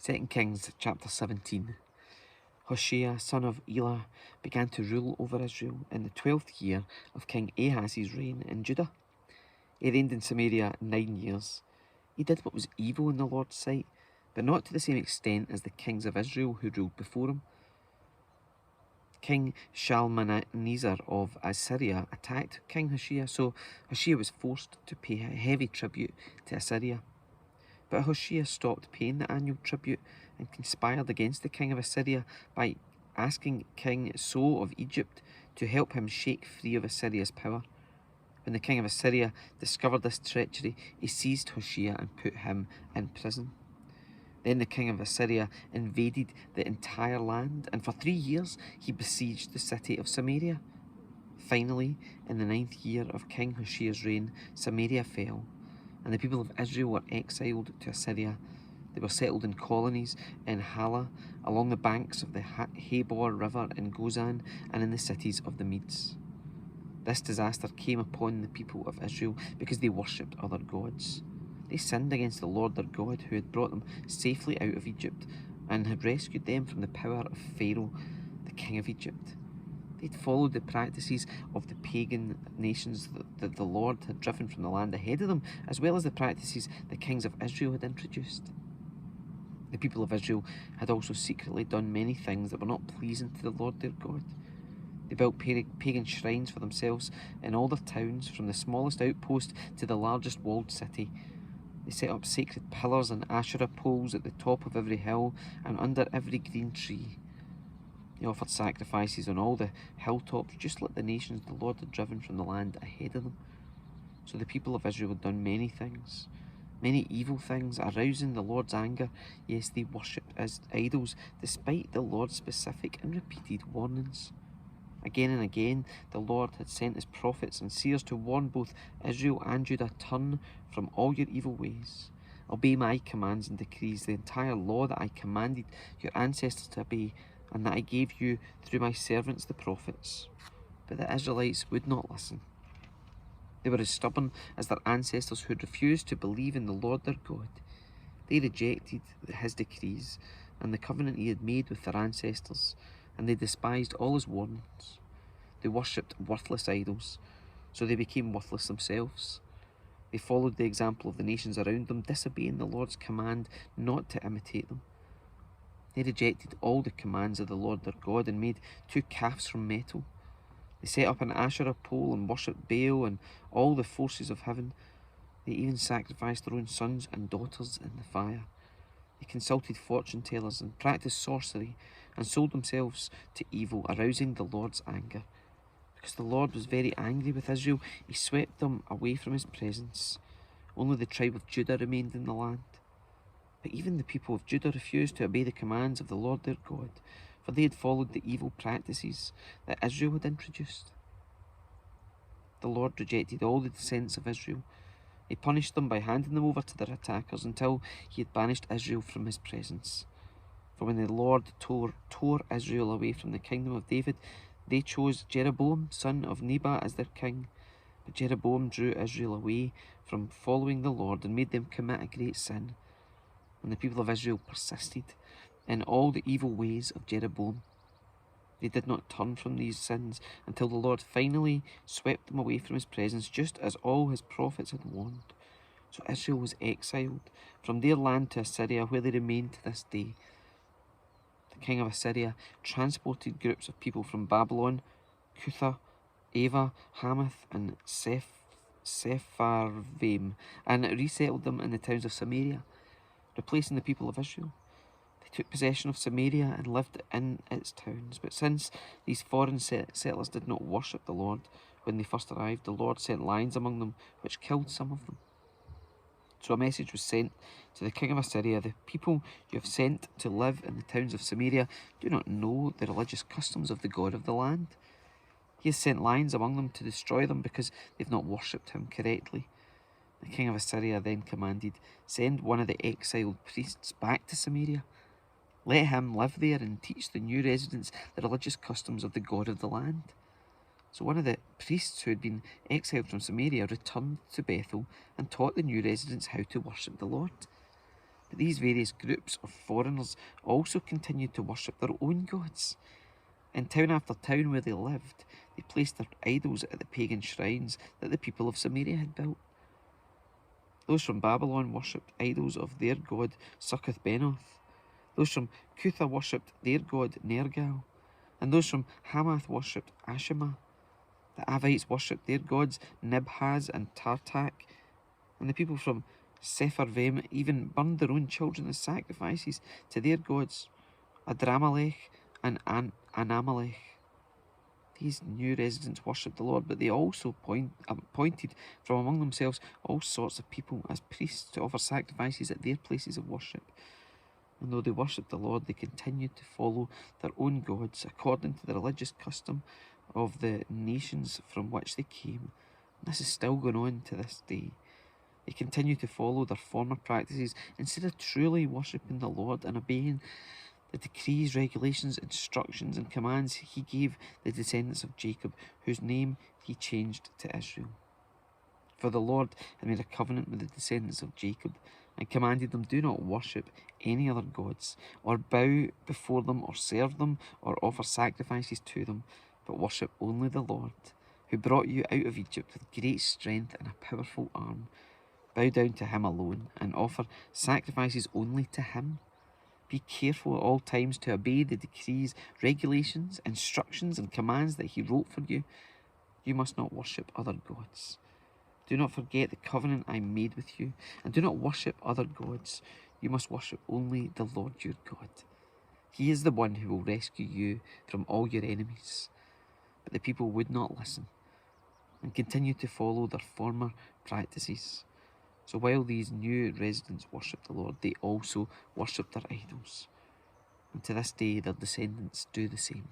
2 Kings chapter 17. Hoshea, son of Elah, began to rule over Israel in the 12th year of King Ahaz's reign in Judah. He reigned in Samaria 9 years. He did what was evil in the Lord's sight, but not to the same extent as the kings of Israel who ruled before him. King Shalmaneser of Assyria attacked King Hoshea, so Hoshea was forced to pay a heavy tribute to Assyria. But Hoshea stopped paying the annual tribute and conspired against the king of Assyria by asking King So of Egypt to help him shake free of Assyria's power. When the king of Assyria discovered this treachery, he seized Hoshea and put him in prison. Then the king of Assyria invaded the entire land, and for 3 years he besieged the city of Samaria. Finally, in the 9th year of King Hoshea's reign, Samaria fell, and the people of Israel were exiled to Assyria. They were settled in colonies in Halah, along the banks of the Habor River in Gozan, and in the cities of the Medes. This disaster came upon the people of Israel because they worshipped other gods. They sinned against the Lord their God, who had brought them safely out of Egypt and had rescued them from the power of Pharaoh, the king of Egypt. They'd followed the practices of the pagan nations that the Lord had driven from the land ahead of them, as well as the practices the kings of Israel had introduced. The people of Israel had also secretly done many things that were not pleasing to the Lord their God. They built pagan shrines for themselves in all their towns, from the smallest outpost to the largest walled city. They set up sacred pillars and Asherah poles at the top of every hill and under every green tree. They offered sacrifices on all the hilltops, just like the nations the Lord had driven from the land ahead of them. So the people of Israel had done many things, many evil things, arousing the Lord's anger. Yes, they worshipped as idols, despite the Lord's specific and repeated warnings. Again and again, the Lord had sent his prophets and seers to warn both Israel and Judah, turn from all your evil ways. Obey my commands and decrees, the entire law that I commanded your ancestors to obey, and that I gave you through my servants the prophets. But the Israelites would not listen. They were as stubborn as their ancestors who had refused to believe in the Lord their God. They rejected his decrees and the covenant he had made with their ancestors, and they despised all his warnings. They worshipped worthless idols, so they became worthless themselves. They followed the example of the nations around them, disobeying the Lord's command not to imitate them. They rejected all the commands of the Lord their God and made 2 calves from metal. They set up an Asherah pole and worshipped Baal and all the forces of heaven. They even sacrificed their own sons and daughters in the fire. They consulted fortune tellers and practiced sorcery and sold themselves to evil, arousing the Lord's anger. Because the Lord was very angry with Israel, he swept them away from his presence. Only the tribe of Judah remained in the land. But even the people of Judah refused to obey the commands of the Lord their God, for they had followed the evil practices that Israel had introduced. The Lord rejected all the descendants of Israel. He punished them by handing them over to their attackers until he had banished Israel from his presence. For when the Lord tore Israel away from the kingdom of David, they chose Jeroboam, son of Nebat, as their king. But Jeroboam drew Israel away from following the Lord and made them commit a great sin. And the people of Israel persisted in all the evil ways of Jeroboam. They did not turn from these sins until the Lord finally swept them away from his presence, just as all his prophets had warned. So Israel was exiled from their land to Assyria, where they remain to this day. The king of Assyria transported groups of people from Babylon, Cutha, Ava, Hamath, and Sepharvaim, and resettled them in the towns of Samaria, replacing the people of Israel. They took possession of Samaria and lived in its towns. But since these foreign settlers did not worship the Lord when they first arrived, the Lord sent lions among them, which killed some of them. So a message was sent to the king of Assyria: the people you have sent to live in the towns of Samaria do not know the religious customs of the God of the land. He has sent lions among them to destroy them because they've not worshipped him correctly. The king of Assyria then commanded, send one of the exiled priests back to Samaria. Let him live there and teach the new residents the religious customs of the God of the land. So one of the priests who had been exiled from Samaria returned to Bethel and taught the new residents how to worship the Lord. But these various groups of foreigners also continued to worship their own gods. In town after town where they lived, they placed their idols at the pagan shrines that the people of Samaria had built. Those from Babylon worshipped idols of their god Succoth-Benoth. Those from Cutha worshipped their god Nergal. And those from Hamath worshipped Ashima. The Avites worshipped their gods Nibhaz and Tartak. And the people from Sepharvaim even burned their own children as sacrifices to their gods Adramelech and Anamelech. These new residents worshipped the Lord, but they also appointed from among themselves all sorts of people as priests to offer sacrifices at their places of worship. And though they worshipped the Lord, they continued to follow their own gods according to the religious custom of the nations from which they came. And this is still going on to this day. They continue to follow their former practices instead of truly worshipping the Lord and obeying the decrees, regulations, instructions, and commands he gave the descendants of Jacob, whose name he changed to Israel. For the Lord had made a covenant with the descendants of Jacob and commanded them, do not worship any other gods, or bow before them, or serve them, or offer sacrifices to them, but worship only the Lord, who brought you out of Egypt with great strength and a powerful arm. Bow down to him alone and offer sacrifices only to him. Be careful at all times to obey the decrees, regulations, instructions, and commands that he wrote for you. You must not worship other gods. Do not forget the covenant I made with you, and do not worship other gods. You must worship only the Lord your God. He is the one who will rescue you from all your enemies. But the people would not listen and continued to follow their former practices. So while these new residents worshipped the Lord, they also worshipped their idols. And to this day, their descendants do the same.